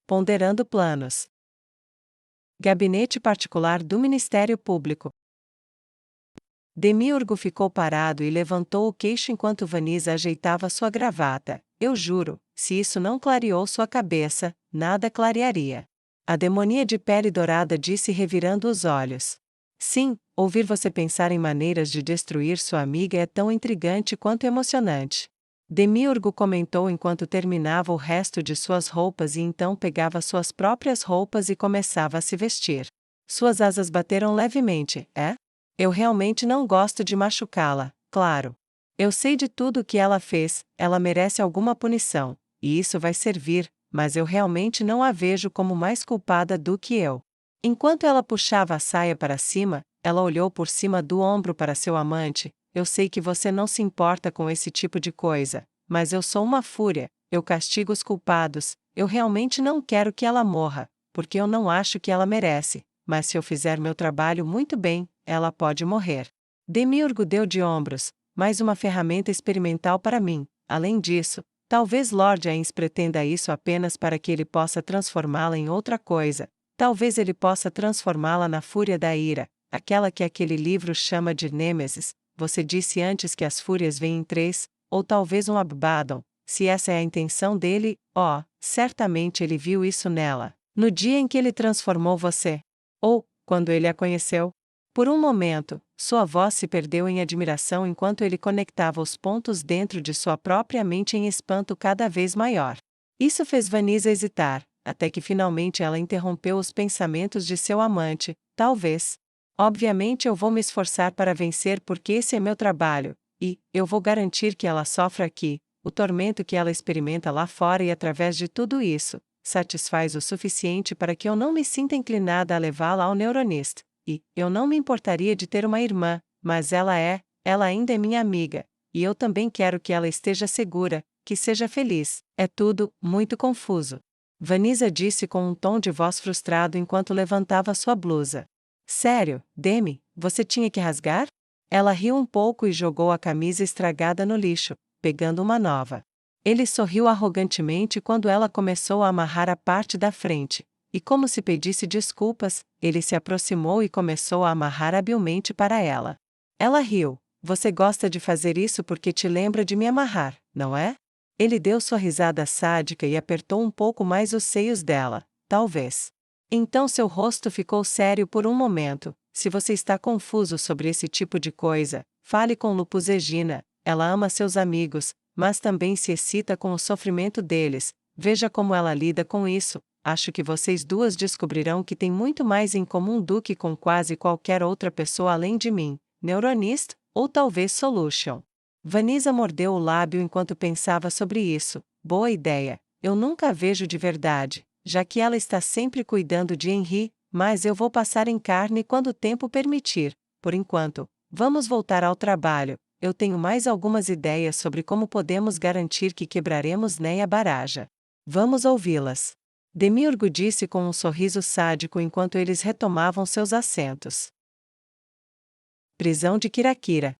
ponderando planos. Gabinete particular do Ministério Público. Demiurgo ficou parado e levantou o queixo enquanto Vanessa ajeitava sua gravata. Eu juro, se isso não clareou sua cabeça, nada clarearia. A demonia de pele dourada disse revirando os olhos. Sim, ouvir você pensar em maneiras de destruir sua amiga é tão intrigante quanto emocionante. Demiurgo comentou enquanto terminava o resto de suas roupas e então pegava suas próprias roupas e começava a se vestir. Suas asas bateram levemente, é? Eu realmente não gosto de machucá-la, claro. Eu sei de tudo o que ela fez, ela merece alguma punição, e isso vai servir, mas eu realmente não a vejo como mais culpada do que eu. Enquanto ela puxava a saia para cima, ela olhou por cima do ombro para seu amante. Eu sei que você não se importa com esse tipo de coisa, mas eu sou uma fúria, eu castigo os culpados, eu realmente não quero que ela morra, porque eu não acho que ela merece, mas se eu fizer meu trabalho muito bem, ela pode morrer. Demiurgo deu de ombros, mais uma ferramenta experimental para mim. Além disso, talvez Lord Ains pretenda isso apenas para que ele possa transformá-la em outra coisa. Talvez ele possa transformá-la na fúria da ira, aquela que aquele livro chama de Nêmesis. Você disse antes que as fúrias vêm em três, ou talvez um Abaddon. Se essa é a intenção dele, certamente ele viu isso nela, no dia em que ele transformou você. Ou, quando ele a conheceu. Por um momento, sua voz se perdeu em admiração enquanto ele conectava os pontos dentro de sua própria mente em espanto cada vez maior. Isso fez Vanessa hesitar, até que finalmente ela interrompeu os pensamentos de seu amante. Talvez. Obviamente eu vou me esforçar para vencer porque esse é meu trabalho, e eu vou garantir que ela sofra aqui. O tormento que ela experimenta lá fora e através de tudo isso, satisfaz o suficiente para que eu não me sinta inclinada a levá-la ao neuronista. E eu não me importaria de ter uma irmã, mas ela ainda é minha amiga, e eu também quero que ela esteja segura, que seja feliz. É tudo muito confuso. Vanessa disse com um tom de voz frustrado enquanto levantava sua blusa. Sério, Demi, você tinha que rasgar? Ela riu um pouco e jogou a camisa estragada no lixo, pegando uma nova. Ele sorriu arrogantemente quando ela começou a amarrar a parte da frente. E como se pedisse desculpas, ele se aproximou e começou a amarrar habilmente para ela. Ela riu. Você gosta de fazer isso porque te lembra de me amarrar, não é? Ele deu sua risada sádica e apertou um pouco mais os seios dela, talvez. Então seu rosto ficou sério por um momento. Se você está confuso sobre esse tipo de coisa, fale com Lupus Egina. Ela ama seus amigos, mas também se excita com o sofrimento deles. Veja como ela lida com isso. Acho que vocês duas descobrirão que tem muito mais em comum do que com quase qualquer outra pessoa além de mim, Neuronist, ou talvez Solution. Vanessa mordeu o lábio enquanto pensava sobre isso. Boa ideia. Eu nunca a vejo de verdade, já que ela está sempre cuidando de Henry, mas eu vou passar em carne quando o tempo permitir. Por enquanto, vamos voltar ao trabalho. Eu tenho mais algumas ideias sobre como podemos garantir que quebraremos Neia Baraja. Vamos ouvi-las. Demiurgo disse com um sorriso sádico enquanto eles retomavam seus assentos. Prisão de Kirakira.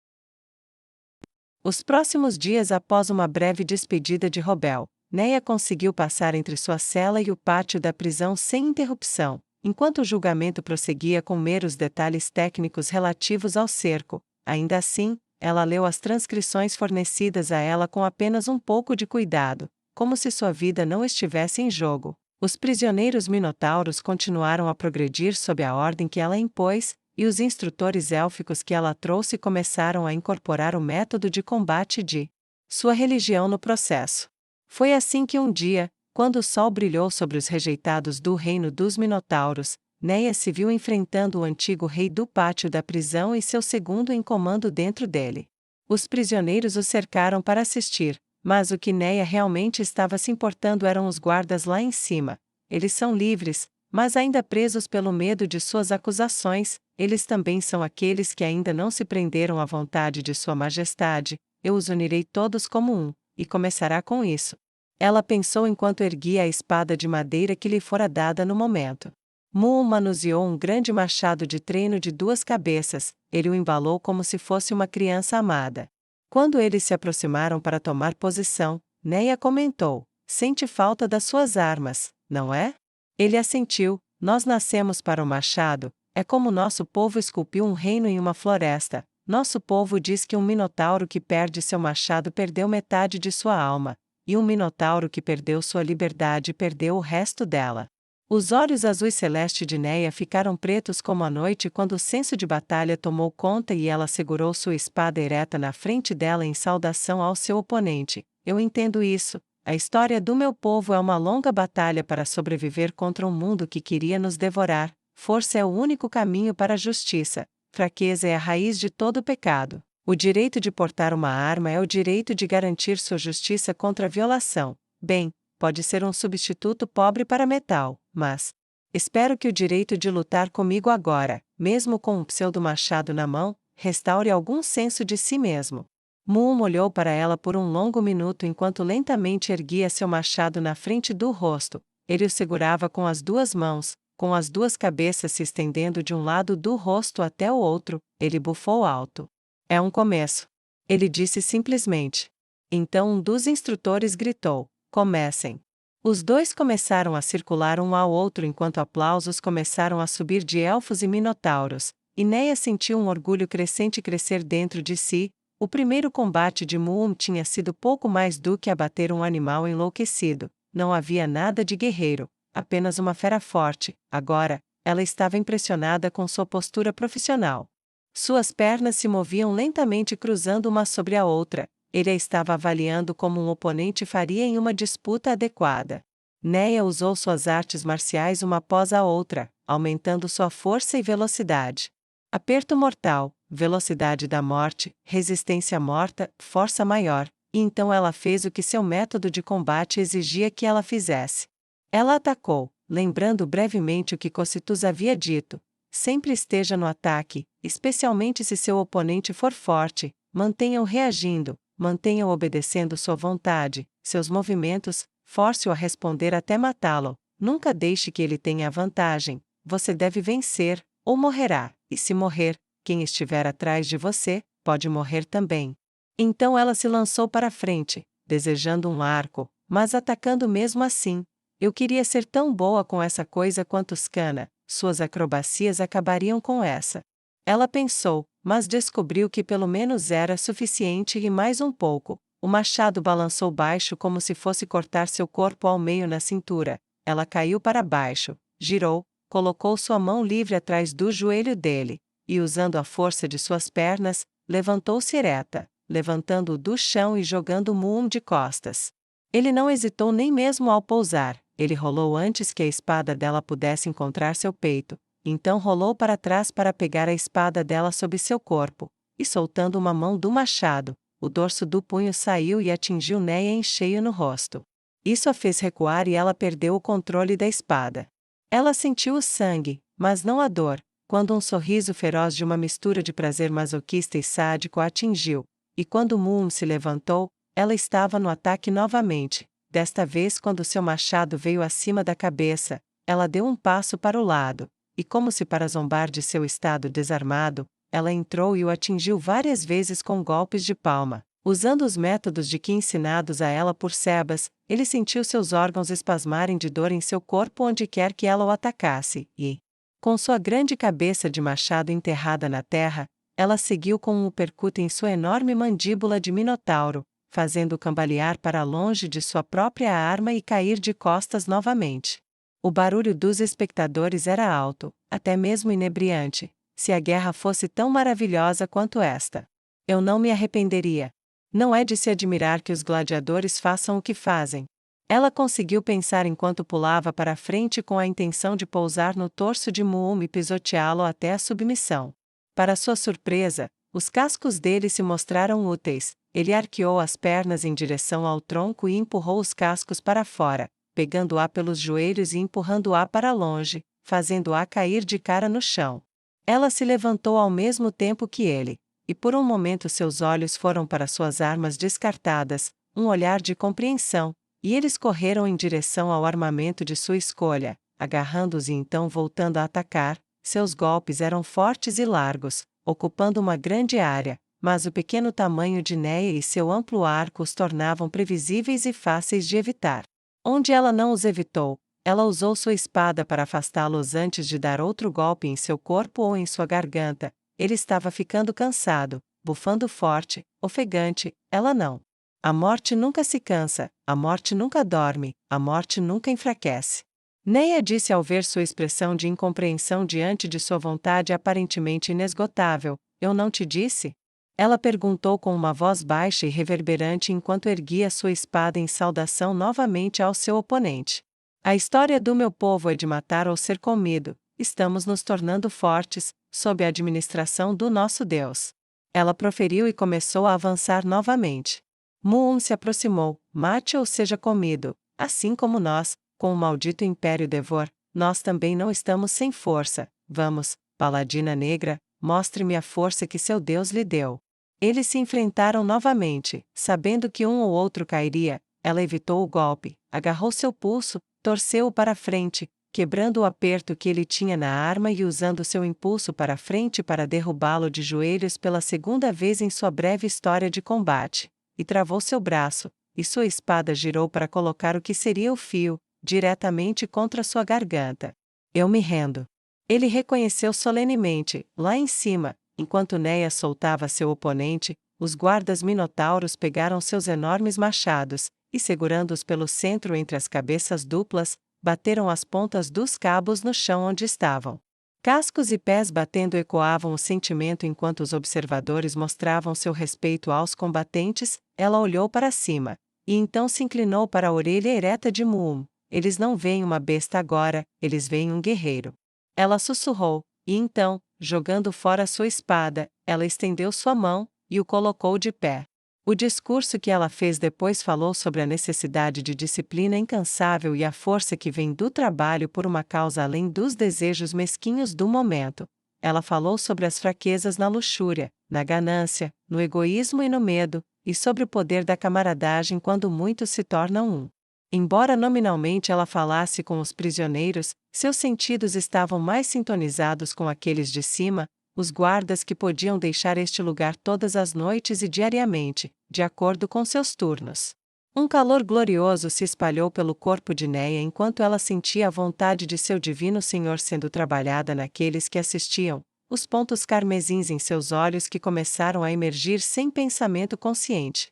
Os próximos dias após uma breve despedida de Robel, Neia conseguiu passar entre sua cela e o pátio da prisão sem interrupção, enquanto o julgamento prosseguia com meros detalhes técnicos relativos ao cerco. Ainda assim, ela leu as transcrições fornecidas a ela com apenas um pouco de cuidado, como se sua vida não estivesse em jogo. Os prisioneiros minotauros continuaram a progredir sob a ordem que ela impôs, e os instrutores élficos que ela trouxe começaram a incorporar o método de combate de sua religião no processo. Foi assim que um dia, quando o sol brilhou sobre os rejeitados do reino dos minotauros, Neia se viu enfrentando o antigo rei do pátio da prisão e seu segundo em comando dentro dele. Os prisioneiros o cercaram para assistir, mas o que Neia realmente estava se importando eram os guardas lá em cima. Eles são livres, mas ainda presos pelo medo de suas acusações. Eles também são aqueles que ainda não se prenderam à vontade de Sua Majestade. Eu os unirei todos como um, e começará com isso. Ela pensou enquanto erguia a espada de madeira que lhe fora dada no momento. Muon manuseou um grande machado de treino de 2 cabeças. Ele o embalou como se fosse uma criança amada. Quando eles se aproximaram para tomar posição, Neia comentou: sente falta das suas armas. não é? Ele assentiu: nós nascemos para o machado, é como nosso povo esculpiu um reino em uma floresta. Nosso povo diz que um minotauro que perde seu machado perdeu metade de sua alma, e um minotauro que perdeu sua liberdade perdeu o resto dela. Os olhos azuis celeste de Neia ficaram pretos como a noite quando o senso de batalha tomou conta e ela segurou sua espada ereta na frente dela em saudação ao seu oponente. Eu entendo isso. A história do meu povo é uma longa batalha para sobreviver contra um mundo que queria nos devorar. Força é o único caminho para a justiça. Fraqueza é a raiz de todo pecado. O direito de portar uma arma é o direito de garantir sua justiça contra a violação. Bem, pode ser um substituto pobre para metal, mas espero que o direito de lutar comigo agora, mesmo com um pseudo-machado na mão, restaure algum senso de si mesmo. Moon olhou para ela por um longo minuto enquanto lentamente erguia seu machado na frente do rosto. Ele o segurava com as duas mãos, com as duas cabeças se estendendo de um lado do rosto até o outro. Ele bufou alto. É um começo. Ele disse simplesmente. Então um dos instrutores gritou: comecem. Os dois começaram a circular um ao outro enquanto aplausos começaram a subir de elfos e minotauros, e Neia sentiu um orgulho crescente crescer dentro de si. O primeiro combate de Moon tinha sido pouco mais do que abater um animal enlouquecido. Não havia nada de guerreiro, apenas uma fera forte. Agora, ela estava impressionada com sua postura profissional. Suas pernas se moviam lentamente cruzando uma sobre a outra. Ele a estava avaliando como um oponente faria em uma disputa adequada. Neia usou suas artes marciais uma após a outra, aumentando sua força e velocidade. Aperto mortal, velocidade da morte, resistência morta, força maior, e então ela fez o que seu método de combate exigia que ela fizesse. Ela atacou, lembrando brevemente o que Cocytus havia dito: sempre esteja no ataque, especialmente se seu oponente for forte, mantenha-o reagindo, mantenha-o obedecendo sua vontade, seus movimentos, force-o a responder até matá-lo, nunca deixe que ele tenha a vantagem, você deve vencer, ou morrerá, e se morrer, quem estiver atrás de você, pode morrer também. Então ela se lançou para frente, desejando um arco, mas atacando mesmo assim. Eu queria ser tão boa com essa coisa quanto Skana, suas acrobacias acabariam com essa. Ela pensou, mas descobriu que pelo menos era suficiente e mais um pouco. O machado balançou baixo como se fosse cortar seu corpo ao meio na cintura. Ela caiu para baixo, girou, colocou sua mão livre atrás do joelho dele, e usando a força de suas pernas, levantou-se ereta, levantando-o do chão e jogando Moon de costas. Ele não hesitou nem mesmo ao pousar, ele rolou antes que a espada dela pudesse encontrar seu peito, então rolou para trás para pegar a espada dela sob seu corpo, e soltando uma mão do machado, o dorso do punho saiu e atingiu Neia em cheio no rosto. Isso a fez recuar e ela perdeu o controle da espada. Ela sentiu o sangue, mas não a dor, quando um sorriso feroz de uma mistura de prazer masoquista e sádico a atingiu, e quando Moon se levantou, ela estava no ataque novamente. Desta vez, quando seu machado veio acima da cabeça, ela deu um passo para o lado, e como se para zombar de seu estado desarmado, ela entrou e o atingiu várias vezes com golpes de palma. Usando os métodos de Ki ensinados a ela por Sebas, ele sentiu seus órgãos espasmarem de dor em seu corpo onde quer que ela o atacasse, e, com sua grande cabeça de machado enterrada na terra, ela seguiu com um uppercut em sua enorme mandíbula de minotauro, fazendo-o cambalear para longe de sua própria arma e cair de costas novamente. O barulho dos espectadores era alto, até mesmo inebriante. Se a guerra fosse tão maravilhosa quanto esta, eu não me arrependeria. Não é de se admirar que os gladiadores façam o que fazem. Ela conseguiu pensar enquanto pulava para a frente com a intenção de pousar no torso de Moon e pisoteá-lo até a submissão. Para sua surpresa, os cascos dele se mostraram úteis. Ele arqueou as pernas em direção ao tronco e empurrou os cascos para fora, pegando-a pelos joelhos e empurrando-a para longe, fazendo-a cair de cara no chão. Ela se levantou ao mesmo tempo que ele, e por um momento seus olhos foram para suas armas descartadas, um olhar de compreensão, e eles correram em direção ao armamento de sua escolha, agarrando-os e então voltando a atacar. Seus golpes eram fortes e largos, ocupando uma grande área, mas o pequeno tamanho de Neia e seu amplo arco os tornavam previsíveis e fáceis de evitar. Onde ela não os evitou, Ela usou sua espada para afastá-los antes de dar outro golpe em seu corpo ou em sua garganta. Ele estava ficando cansado, bufando forte, ofegante, ela não. A morte nunca se cansa, a morte nunca dorme, a morte nunca enfraquece. Neia disse ao ver sua expressão de incompreensão diante de sua vontade aparentemente inesgotável: "Eu não te disse?" Ela perguntou com uma voz baixa e reverberante enquanto erguia sua espada em saudação novamente ao seu oponente. "A história do meu povo é de matar ou ser comido. Estamos nos tornando fortes, sob a administração do nosso Deus." Ela proferiu e começou a avançar novamente. Muum se aproximou: "Mate ou seja comido, assim como nós, com o maldito Império Devor, nós também não estamos sem força. Vamos, Paladina Negra, mostre-me a força que seu Deus lhe deu." Eles se enfrentaram novamente, sabendo que um ou outro cairia. Ela evitou o golpe, agarrou seu pulso, torceu-o para frente, quebrando o aperto que ele tinha na arma e usando seu impulso para frente para derrubá-lo de joelhos pela segunda vez em sua breve história de combate, e travou seu braço, e sua espada girou para colocar o que seria o fio, diretamente contra sua garganta. "Eu me rendo." Ele reconheceu solenemente, lá em cima, enquanto Neia soltava seu oponente, os guardas minotauros pegaram seus enormes machados, e segurando-os pelo centro entre as cabeças duplas, bateram as pontas dos cabos no chão onde estavam. Cascos e pés batendo ecoavam o sentimento enquanto os observadores mostravam seu respeito aos combatentes. Ela olhou para cima, e então se inclinou para a orelha ereta de Muum. "Eles não veem uma besta agora, eles veem um guerreiro." Ela sussurrou, e então, jogando fora sua espada, ela estendeu sua mão, e o colocou de pé. O discurso que ela fez depois falou sobre a necessidade de disciplina incansável e a força que vem do trabalho por uma causa além dos desejos mesquinhos do momento. Ela falou sobre as fraquezas na luxúria, na ganância, no egoísmo e no medo, e sobre o poder da camaradagem quando muitos se tornam um. Embora nominalmente ela falasse com os prisioneiros, seus sentidos estavam mais sintonizados com aqueles de cima, os guardas que podiam deixar este lugar todas as noites e diariamente, de acordo com seus turnos. Um calor glorioso se espalhou pelo corpo de Neia enquanto ela sentia a vontade de seu divino Senhor sendo trabalhada naqueles que assistiam, os pontos carmesins em seus olhos que começaram a emergir sem pensamento consciente.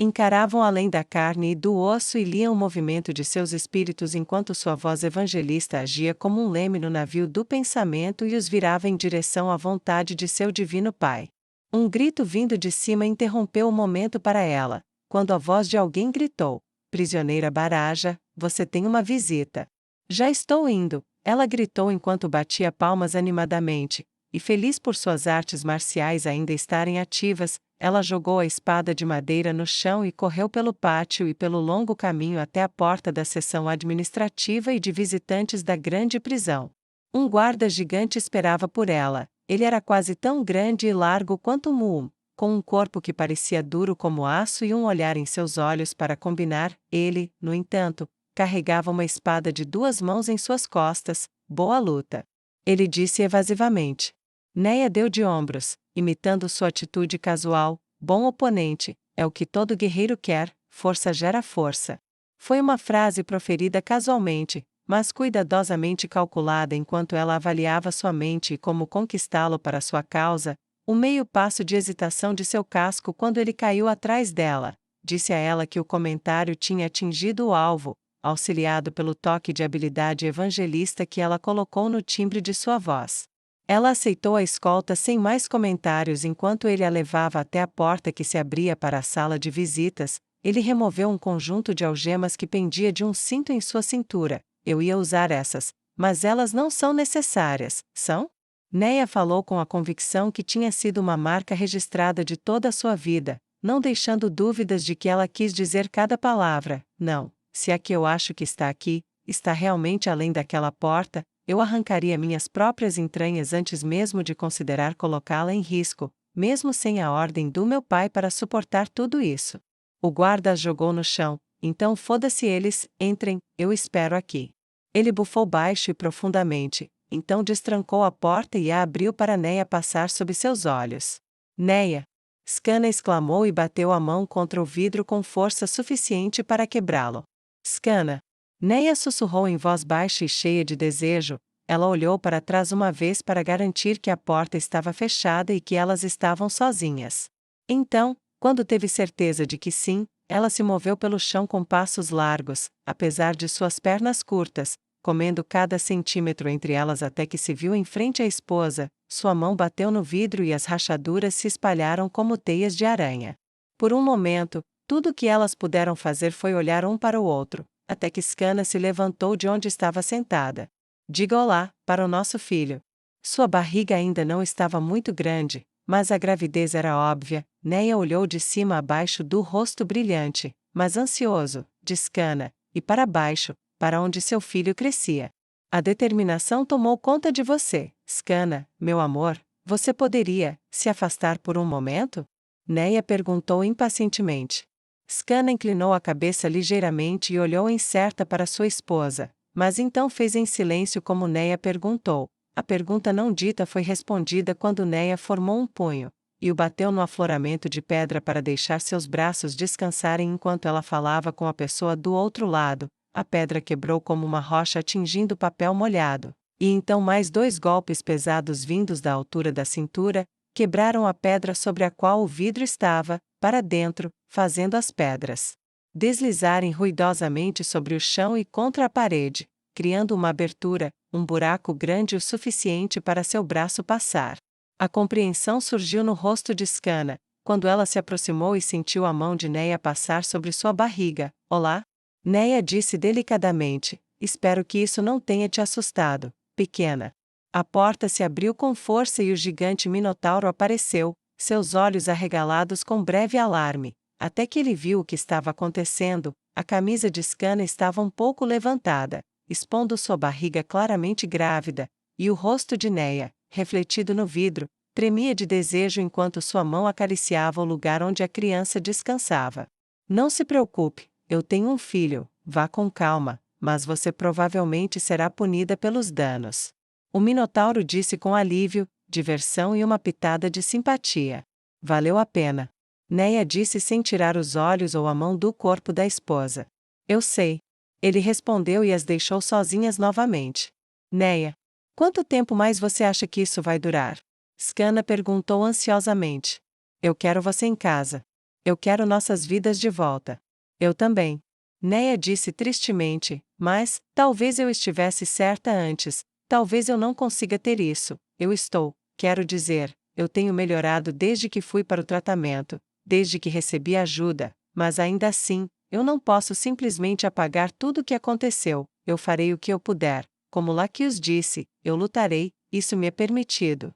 Encaravam além da carne e do osso e liam o movimento de seus espíritos enquanto sua voz evangelista agia como um leme no navio do pensamento e os virava em direção à vontade de seu divino Pai. Um grito vindo de cima interrompeu o momento para ela, quando a voz de alguém gritou: "Prisioneira Baraja, você tem uma visita." "Já estou indo," ela gritou enquanto batia palmas animadamente, e feliz por suas artes marciais ainda estarem ativas, ela jogou a espada de madeira no chão e correu pelo pátio e pelo longo caminho até a porta da seção administrativa e de visitantes da grande prisão. Um guarda gigante esperava por ela. Ele era quase tão grande e largo quanto Muum, com um corpo que parecia duro como aço e um olhar em seus olhos para combinar. Ele, no entanto, carregava uma espada de 2 mãos em suas costas. "Boa luta." Ele disse evasivamente. Neia deu de ombros, imitando sua atitude casual. "Bom oponente, é o que todo guerreiro quer, força gera força." Foi uma frase proferida casualmente, mas cuidadosamente calculada enquanto ela avaliava sua mente e como conquistá-lo para sua causa. O meio passo de hesitação de seu casco quando ele caiu atrás dela, disse a ela que o comentário tinha atingido o alvo, auxiliado pelo toque de habilidade evangelista que ela colocou no timbre de sua voz. Ela aceitou a escolta sem mais comentários enquanto ele a levava até a porta que se abria para a sala de visitas. Ele removeu um conjunto de algemas que pendia de um cinto em sua cintura. "Eu ia usar essas, mas elas não são necessárias, são?" Neia falou com a convicção que tinha sido uma marca registrada de toda a sua vida, não deixando dúvidas de que ela quis dizer cada palavra. "Não, se a que eu acho que está aqui, está realmente além daquela porta, eu arrancaria minhas próprias entranhas antes mesmo de considerar colocá-la em risco, mesmo sem a ordem do meu pai para suportar tudo isso." O guarda as jogou no chão. "Então foda-se eles, entrem, eu espero aqui." Ele bufou baixo e profundamente, então destrancou a porta e a abriu para Neia passar sob seus olhos. "Neia!" Scanna exclamou e bateu a mão contra o vidro com força suficiente para quebrá-lo. "Scanna!" Neia sussurrou em voz baixa e cheia de desejo. Ela olhou para trás uma vez para garantir que a porta estava fechada e que elas estavam sozinhas. Então, quando teve certeza de que sim, ela se moveu pelo chão com passos largos, apesar de suas pernas curtas, comendo cada centímetro entre elas até que se viu em frente à esposa. Sua mão bateu no vidro e as rachaduras se espalharam como teias de aranha. Por um momento, tudo o que elas puderam fazer foi olhar um para o outro, até que Skana se levantou de onde estava sentada. Diga olá, para o nosso filho. Sua barriga ainda não estava muito grande, mas a gravidez era óbvia. Neia olhou de cima a baixo do rosto brilhante, mas ansioso, de Skana, e para baixo, para onde seu filho crescia. A determinação tomou conta de você, Skana, meu amor. Você poderia se afastar por um momento? Neia perguntou impacientemente. Skana inclinou a cabeça ligeiramente e olhou incerta para sua esposa, mas então fez em silêncio como Neia perguntou. A pergunta não dita foi respondida quando Neia formou um punho e o bateu no afloramento de pedra para deixar seus braços descansarem enquanto ela falava com a pessoa do outro lado. A pedra quebrou como uma rocha atingindo o papel molhado, e então mais 2 golpes pesados vindos da altura da cintura quebraram a pedra sobre a qual o vidro estava, para dentro, fazendo as pedras deslizarem ruidosamente sobre o chão e contra a parede, criando uma abertura, um buraco grande o suficiente para seu braço passar. A compreensão surgiu no rosto de Skana, quando ela se aproximou e sentiu a mão de Neia passar sobre sua barriga. Olá? Neia disse delicadamente, espero que isso não tenha te assustado, pequena. A porta se abriu com força e o gigante Minotauro apareceu, seus olhos arregalados com breve alarme. Até que ele viu o que estava acontecendo, a camisa de Skana estava um pouco levantada, expondo sua barriga claramente grávida, e o rosto de Neia, refletido no vidro, tremia de desejo enquanto sua mão acariciava o lugar onde a criança descansava. Não se preocupe, eu tenho um filho, vá com calma, mas você provavelmente será punida pelos danos. O Minotauro disse com alívio, diversão e uma pitada de simpatia. Valeu a pena. Neia disse sem tirar os olhos ou a mão do corpo da esposa. Eu sei. Ele respondeu e as deixou sozinhas novamente. Neia, quanto tempo mais você acha que isso vai durar? Skana perguntou ansiosamente. Eu quero você em casa. Eu quero nossas vidas de volta. Eu também. Neia disse tristemente, mas, talvez eu estivesse certa antes, talvez eu não consiga ter isso. Quero dizer, eu tenho melhorado desde que fui para o tratamento, desde que recebi ajuda, mas ainda assim, eu não posso simplesmente apagar tudo o que aconteceu. Eu farei o que eu puder. Como Laquios disse, eu lutarei, isso me é permitido.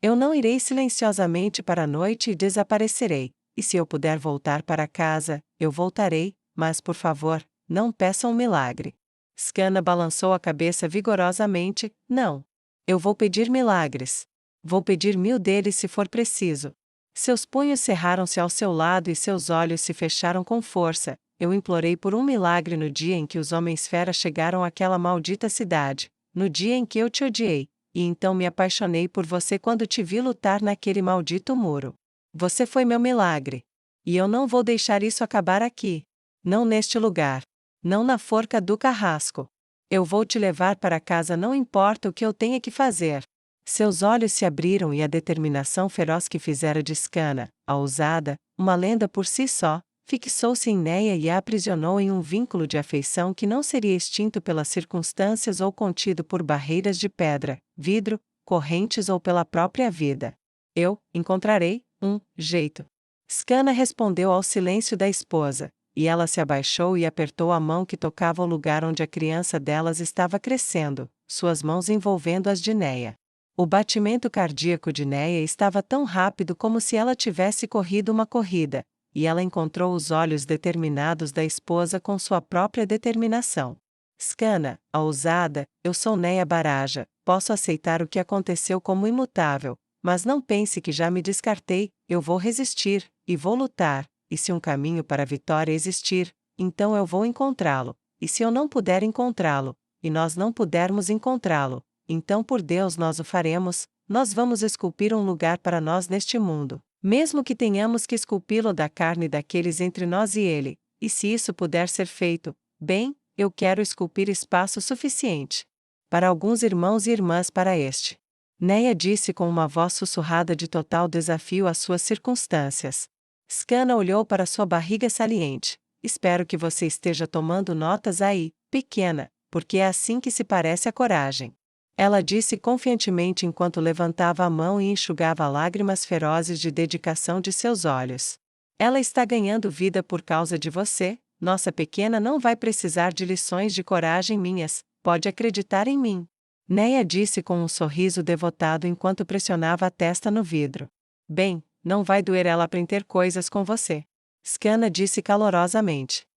Eu não irei silenciosamente para a noite e desaparecerei, e se eu puder voltar para casa, eu voltarei, mas por favor, não peçam um milagre. Skana balançou a cabeça vigorosamente, não. Eu vou pedir milagres. Vou pedir 1000 deles se for preciso. Seus punhos cerraram-se ao seu lado e seus olhos se fecharam com força. Eu implorei por um milagre no dia em que os homens-fera chegaram àquela maldita cidade, no dia em que eu te odiei, e então me apaixonei por você quando te vi lutar naquele maldito muro. Você foi meu milagre. E eu não vou deixar isso acabar aqui. Não neste lugar. Não na forca do carrasco. Eu vou te levar para casa não importa o que eu tenha que fazer. Seus olhos se abriram e a determinação feroz que fizera de Skana, a ousada, uma lenda por si só, fixou-se em Neia e a aprisionou em um vínculo de afeição que não seria extinto pelas circunstâncias ou contido por barreiras de pedra, vidro, correntes ou pela própria vida. Eu encontrarei um jeito. Skana respondeu ao silêncio da esposa, e ela se abaixou e apertou a mão que tocava o lugar onde a criança delas estava crescendo, suas mãos envolvendo as de Neia. O batimento cardíaco de Neia estava tão rápido como se ela tivesse corrido uma corrida, e ela encontrou os olhos determinados da esposa com sua própria determinação. Skana, a ousada, eu sou Neia Baraja, posso aceitar o que aconteceu como imutável, mas não pense que já me descartei, eu vou resistir, e vou lutar, e se um caminho para a vitória existir, então eu vou encontrá-lo, e se eu não puder encontrá-lo, e nós não pudermos encontrá-lo, então por Deus nós o faremos, nós vamos esculpir um lugar para nós neste mundo, mesmo que tenhamos que esculpi-lo da carne daqueles entre nós e ele, e se isso puder ser feito, bem, Eu quero esculpir espaço suficiente para alguns irmãos e irmãs para este. Neia disse com uma voz sussurrada de total desafio às suas circunstâncias. Scanna olhou para sua barriga saliente. Espero que você esteja tomando notas aí, pequena, porque é assim que se parece a coragem. Ela disse confiantemente enquanto levantava a mão e enxugava lágrimas ferozes de dedicação de seus olhos. Ela está ganhando vida por causa de você, nossa pequena não vai precisar de lições de coragem minhas, pode acreditar em mim. Neia disse com um sorriso devotado enquanto pressionava a testa no vidro. Bem, não vai doer ela aprender coisas com você. Scanna disse calorosamente.